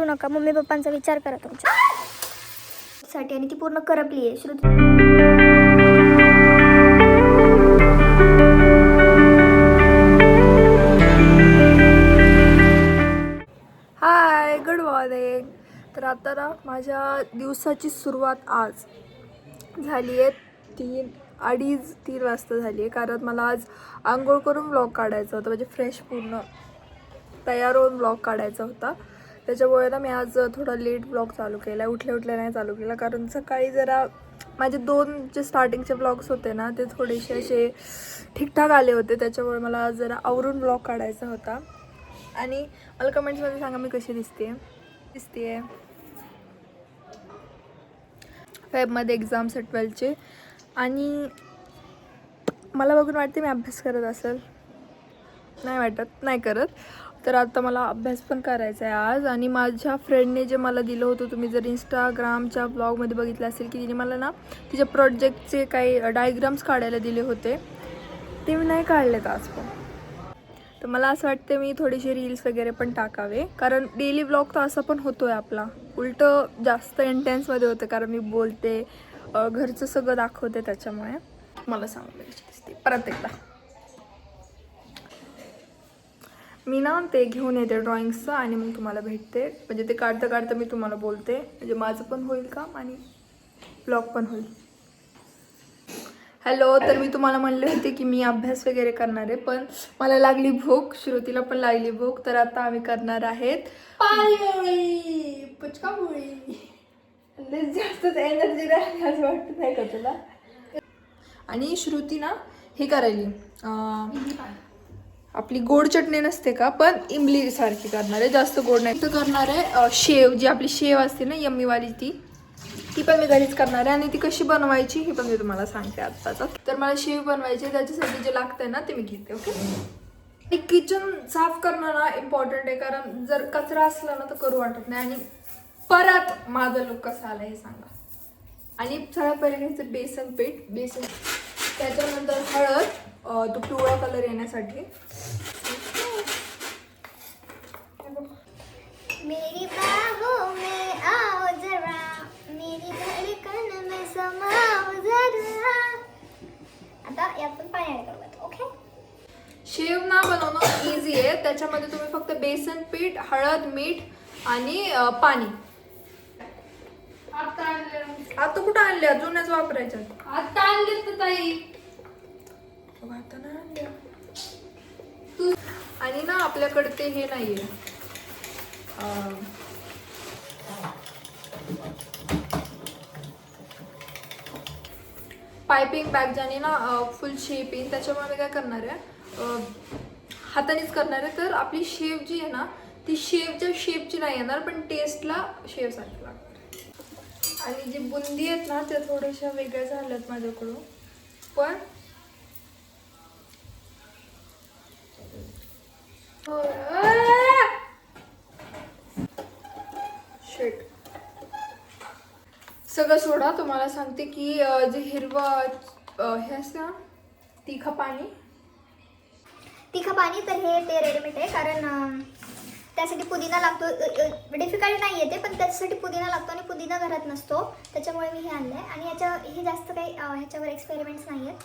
नका, मम्मी पप्पांचा विचार करा तुमच्या साठी. आणि ती पूर्ण करपली आहे श्रुती. हाय, गुड मॉर्निंग. तर आता ना माझ्या दिवसाची सुरुवात आज झाली आहे 3-3:30 वाजता झाली आहे. कारण मला आज आंघोळ करून व्लॉग काढायचा होता, म्हणजे फ्रेश पूर्ण तयार होऊन व्लॉग काढायचा होता. त्याच्यामुळे ना मी आज थोडा लेट व्लॉग चालू केला आहे. उठल्या नाही चालू केला, कारण सकाळी जरा माझे 2 जे स्टार्टिंगचे व्लॉग्स होते ना ते थोडेसे असे ठीकठाक आले होते. त्याच्यामुळे मला आज जरा आवरून व्लॉग काढायचा होता. आणि मला कमेंट्समध्ये सांगा मी कशी दिसते. फेबमध्ये एक्झाम्स आहेत 12चे. आणि मला बघून वाटते मी अभ्यास करत असेल, नाही वाटत, नाही करत. तर आता मला अभ्यास पण करायचा आहे आज. आणि माझ्या फ्रेंडने जे मला दिलं होतं, तुम्ही जर इंस्टाग्रामच्या ब्लॉगमध्ये बघितलं असेल की तिने मला ना तिच्या प्रोजेक्टचे काही डायग्राम्स काढायला दिले होते, ते मी नाही काढलेत आज पण. तर मला असं वाटतं मी थोडेसे रील्स वगैरे पण टाकावे, कारण डेली ब्लॉग तर असं पण होतो आहे आपला, उलटं जास्त इंटेन्समध्ये होतं, कारण मी बोलते, घरचं सगळं दाखवते. त्याच्यामुळे मला सांगू कशी दिसते परत एकदा. मी ना ते घेऊन येते ड्रॉइंग्सचं आणि मग तुम्हाला भेटते. म्हणजे ते काढता काढता मी तुम्हाला बोलते, म्हणजे माझं पण होईल काम आणि ब्लॉग पण होईल. हॅलो. तर मी तुम्हाला म्हणले होते की मी अभ्यास वगैरे करणार आहे, पण मला लागली भूक, श्रुतीला पण लागली भूक. तर आता आम्ही करणार आहेत पाणीपुरी, पुचकापुरी. जास्तच एनर्जी राहिली असं वाटत नाही का तुला? आणि श्रुती ना हे करायली आपली गोड चटणी नसते का, पण इमली सारखी करणार आहे, जास्त गोड नाही. तर करणार आहे शेव, जी आपली शेव असते ना यम्मीवाली, ती पण मी घरीच करणार आहे. आणि ती कशी बनवायची हे पण मी तुम्हाला सांगते आत्ताच. तर मला शेव बनवायची आहे, त्याच्यासाठी जे लागतंय ना ते मी घेते. ओके. आणि किचन साफ करणं ना इम्पॉर्टंट आहे, कारण जर कचरा असला ना तर करू वाटत नाही. आणि परत माझा लुक कसा आला हे सांगा. आणि सगळ्यात पहिले घ्यायचं बेसन पीठ, त्याच्यानंतर हळद, तो पिवळा कलर येण्यासाठी. मेरी बाहों में आओ जरा, मेरी धड़कन में समाओ जरा. आता यातून पाणी ऍड करूयात. ओके. शेव ना बनवणं इझी आहे. त्याच्यामध्ये तुम्ही फक्त बेसन पीठ, हळद, मीठ आणि पाणी. आता कुठं आणल्या? जुन्याच वापरायच्या. आता आणले तर ताई. आता नाही आणल्या. आणि ना आपल्याकडे ते हे नाहीये, पायपिंग बॅग ज्याने ना फुल शेप येईल. त्याच्यामुळे मी काय करणार आहे, हातानेच करणार आहे. तर आपली शेव जी आहे ना ती शेवच्या शेपची नाही येणार, पण टेस्टला शेव सारखी लागणार. आणि जे बुंदी आहेत ना त्या थोड्याशा वेगळ्या झाल्यात माझ्याकडून, पण शेट सगळं सोडा. तुम्हाला सांगते की जे हिरवं हे असतं ना तिखा पाणी, तर हे ते रेडीमेड आहे, कारण त्यासाठी पुदिना लागतो. डिफिकल्ट नाही आहे ते, पण त्याच्यासाठी पुदिना लागतो आणि पुदिना घरात नसतो, त्याच्यामुळे मी हे आणलं आहे. आणि हे जास्त काही ह्याच्यावर एक्सपेरिमेंट्स नाही आहेत.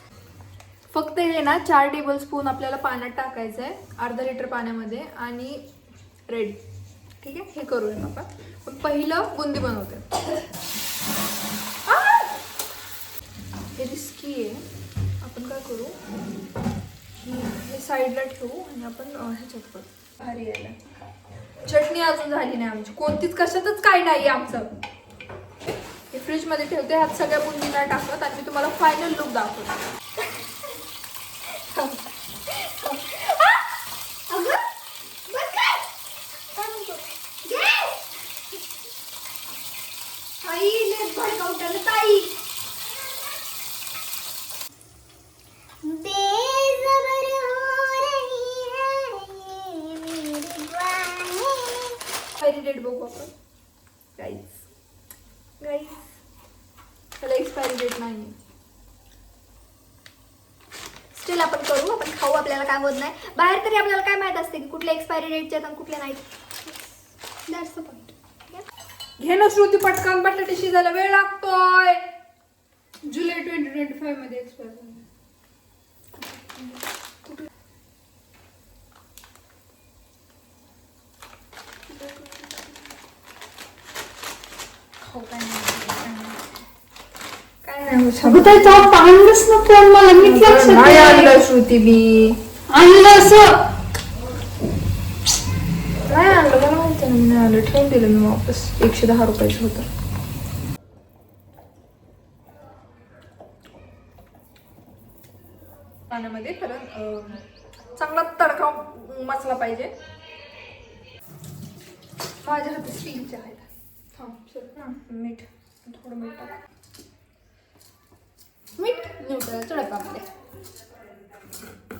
फक्त हे ना 4 टेबलस्पून आपल्याला पाण्यात टाकायचं आहे, अर्धा लिटर पाण्यामध्ये, आणि रेडी. ठीक आहे, हे करूया आपण. पण पहिलं बुंदी बनवते. हे रिस्की आहे. आपण काय करू, हे साईडला ठेवू आणि आपण ह्याच्यात करू. भारी यायला. चटणी अजून झाली नाही आमची, कोणतीच, कशातच काही नाही आमचं. हे फ्रीजमध्ये ठेवते. ह्यात सगळ्या बुंदीला टाकत आणि मी तुम्हाला फायनल लुक दाखवते. एक्सपायरी डेट बघू आपण. गाईज त्याला एक्सपायरी डेट नाही. स्टील आपण करू, आपण खाऊ, आपल्याला काय होत नाही. बाहेर तरी आपल्याला काय माहित असते की कुठले एक्सपायरी डेटचे आहेत आणि कुठले नाहीत. That's the point. घे ना श्रुती पटकन, बटाटे शिजायला वेळ लागतोय. जुलै 2025 मध्ये एक्सपायर झालं. काय नाही अगं त्याचा आणलंच ना फोन मला मीच लक्षात नाही नाही. आणलं श्रुती मी. आणलं असं नाही आणलं, मला माहिती ना मी नाही आणलं. ठेवून दिलं मी वापस. 110 रुपयाचं होतं. पाण्यामध्ये कारण चांगला तडका मचला पाहिजे. माझ्या हातात स्टीलचे आहेत. थांब सर हां मीठ, थोडं मीठ टाक. मीठ न्यूट्रल तडकामध्ये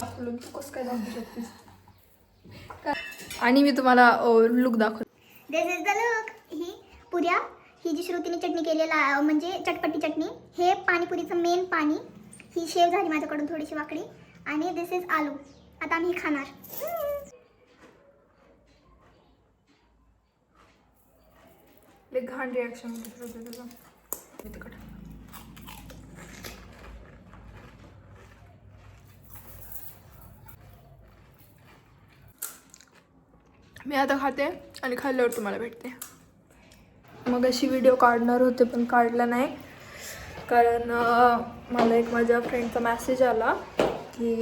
आपलं तू कसं काय दाखवू शकतेस. आणि मी तुम्हाला लुक दाखवतो. दिस इज द लुक. ही पुऱ्या, ही जी श्रुतीने चटणी केलेला म्हणजे चटपटी चटणी, हे पाणीपुरीचं मेन पाणी. ही शेव झाली माझ्याकडून थोडीशी वाकडी. आणि दिस इज आलू. आता आम्ही हे खाणार. लय घाण रिॲक्शन होतं त्याचं. तिकट मी आता खाते आणि खाल्ल्यावर तुम्हाला भेटते. मग अशी व्हिडिओ काढणार होते पण काढला नाही कारण मला एक माझ्या फ्रेंडचा मेसेज आला की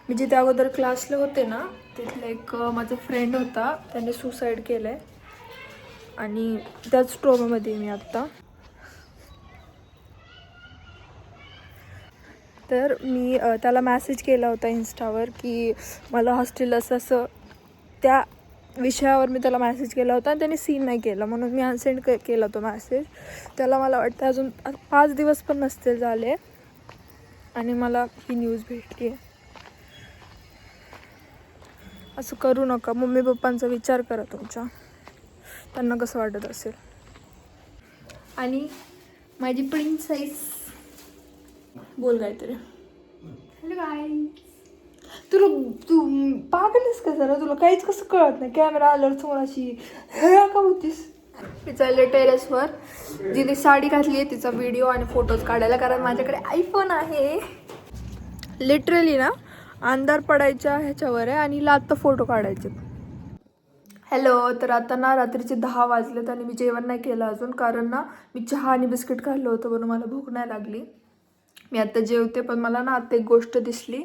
मी जिथे अगोदर क्लासला होते ना तिथला एक माझा फ्रेंड होता, त्याने सुसाईड केलं आहे आणि त्याच ट्रोमामध्ये मी आत्ता. तर मी त्याला मेसेज केला होता इन्स्टावर की मला हॉस्टेल असं त्या विषयावर मी त्याला मेसेज केला होता आणि त्याने सीन नाही केला म्हणून मी अनसेंड केला तो मेसेज. त्याला मला वाटतं अजून 5 दिवस पण नसतील झाले आणि मला ही न्यूज भेटली आहे. असं करू नका. मम्मी पप्पांचा विचार करा तुमच्या, त्यांना कसं वाटत असेल. आणि माझी प्रिन्सेस बोल काहीतरी. Hello guys. तुला तू पागलच का जरा, तुला काहीच कसं कळत नाही. कॅमेरा आल्यावर समोर अशी हे का होतीस. मी चालले टेरेसवर. जिने साडी घातली आहे तिचा व्हिडिओ आणि फोटोज काढायला कारण माझ्याकडे आयफोन आहे. लिटरली ना अंधार पडायच्या ह्याच्यावर आहे आणि हिला आत्ता फोटो काढायचे. हॅलो. तर आता ना रात्रीचे 10 वाजलेत आणि मी जेवण नाही केलं अजून कारण ना मी चहा आणि बिस्किट खाल्लं होतं म्हणून मला भूक नाही लागली. मी आत्ता जेवते. पण मला ना आत्ता एक गोष्ट दिसली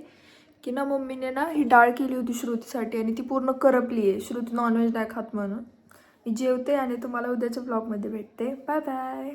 की ना मम्मीने ना ही डाळ केली होती श्रुतीसाठी आणि ती पूर्ण करपली आहे. श्रुती नॉनव्हेज नाही खात म्हणून. मी जेवते आणि तुम्हाला उद्याच्या ब्लॉगमध्ये भेटते. Bye bye.